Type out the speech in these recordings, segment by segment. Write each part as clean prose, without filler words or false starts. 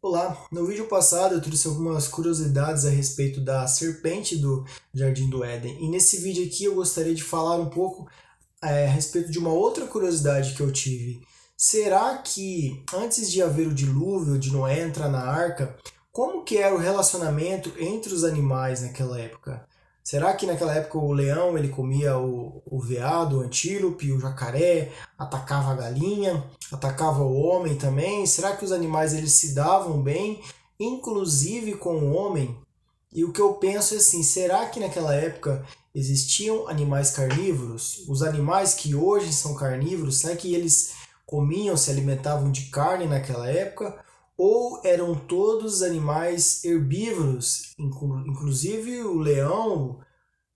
Olá, no vídeo passado eu trouxe algumas curiosidades a respeito da serpente do Jardim do Éden. E nesse vídeo aqui eu gostaria de falar um pouco a respeito de uma outra curiosidade que eu tive. Será que antes de haver o dilúvio, de Noé entrar na arca, como que era o relacionamento entre os animais naquela época? Será que naquela época o leão ele comia o veado, o antílope, o jacaré, atacava a galinha, atacava o homem também? Será que os animais eles se davam bem, inclusive com o homem? E o que eu penso é assim, será que naquela época existiam animais carnívoros? Os animais que hoje são carnívoros, será que eles comiam, se alimentavam de carne naquela época? Ou eram todos animais herbívoros, inclusive o leão,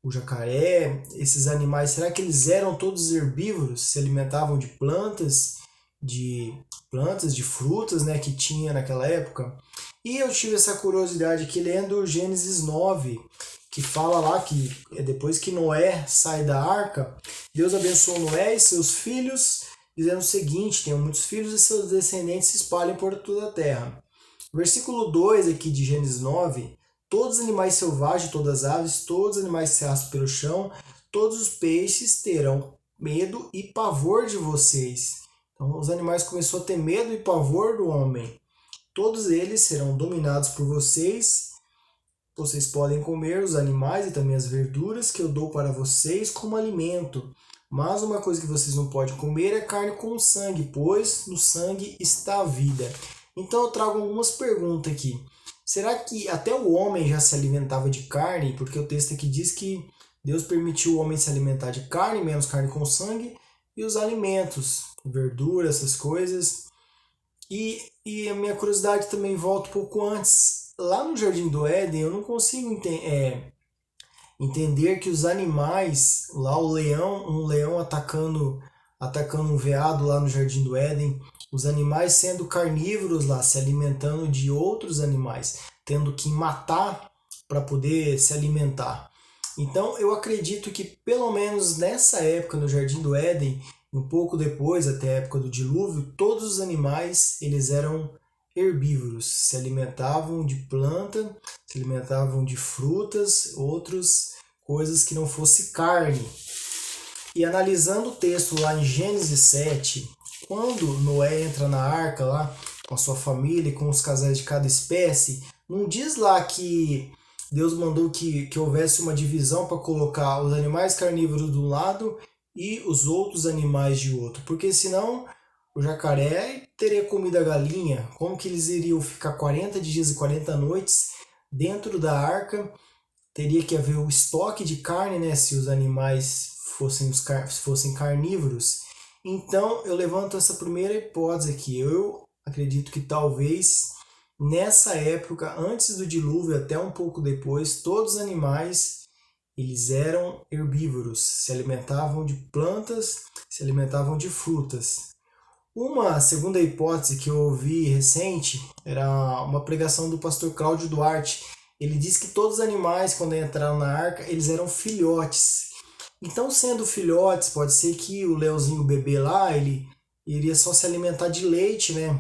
o jacaré, esses animais, será que eles eram todos herbívoros? Se alimentavam de plantas, de frutas, né, que tinha naquela época? E eu tive essa curiosidade aqui lendo Gênesis 9, que fala lá que depois que Noé sai da arca, Deus abençoou Noé e seus filhos, dizendo o seguinte: tenham muitos filhos e seus descendentes se espalhem por toda a terra. Versículo 2 aqui de Gênesis 9: todos os animais selvagens, todas as aves, todos os animais que se arrastam pelo chão, todos os peixes terão medo e pavor de vocês. Então os animais começaram a ter medo e pavor do homem. Todos eles serão dominados por vocês. Vocês podem comer os animais e também as verduras que eu dou para vocês como alimento. Mas uma coisa que vocês não podem comer é carne com sangue, pois no sangue está a vida. Então eu trago algumas perguntas aqui. Será que até o homem já se alimentava de carne? Porque o texto aqui diz que Deus permitiu o homem se alimentar de carne, menos carne com sangue, e os alimentos, verduras, essas coisas. E a minha curiosidade também volta um pouco antes. Lá no Jardim do Éden, eu não consigo entender que os animais, lá o leão, um leão atacando um veado lá no Jardim do Éden, os animais sendo carnívoros lá, se alimentando de outros animais, tendo que matar para poder se alimentar. Então eu acredito que pelo menos nessa época no Jardim do Éden, um pouco depois, até a época do dilúvio, todos os animais eles eram herbívoros, se alimentavam de planta, se alimentavam de frutas, outras coisas que não fosse carne. E analisando o texto lá em Gênesis 7, quando Noé entra na arca lá com a sua família e com os casais de cada espécie, não diz lá que Deus mandou que houvesse uma divisão para colocar os animais carnívoros de um lado e os outros animais de outro, porque senão o jacaré teria comido a galinha. Como que eles iriam ficar 40 dias e 40 noites dentro da arca? Teria que haver o estoque de carne, né, se os animais fossem carnívoros. Então eu levanto essa primeira hipótese aqui. Eu acredito que talvez nessa época, antes do dilúvio, até um pouco depois, todos os animais eles eram herbívoros, se alimentavam de plantas, se alimentavam de frutas. Uma segunda hipótese que eu ouvi recente era uma pregação do pastor Cláudio Duarte. Ele diz que todos os animais, quando entraram na arca, eles eram filhotes. Então, sendo filhotes, pode ser que o leãozinho bebê lá, ele iria só se alimentar de leite, né?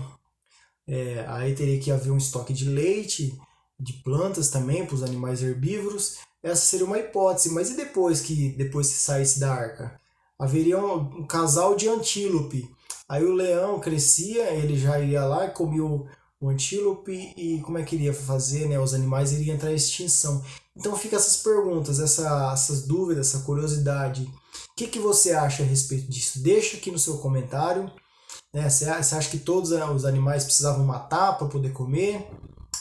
Aí teria que haver um estoque de leite, de plantas também para os animais herbívoros. Essa seria uma hipótese. Mas e depois que saísse da arca? Haveria um casal de antílope. Aí o leão crescia, ele já ia lá e comia o antílope e como é que iria fazer, né? Os animais iriam entrar em extinção. Então fica essas perguntas, essas dúvidas, essa curiosidade. O que você acha a respeito disso? Deixa aqui no seu comentário. Né? Você acha que todos os animais precisavam matar para poder comer?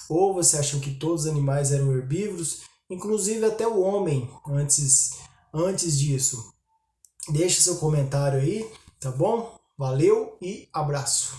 Ou você acha que todos os animais eram herbívoros? Inclusive até o homem antes disso. Deixe seu comentário aí, tá bom? Valeu e abraço!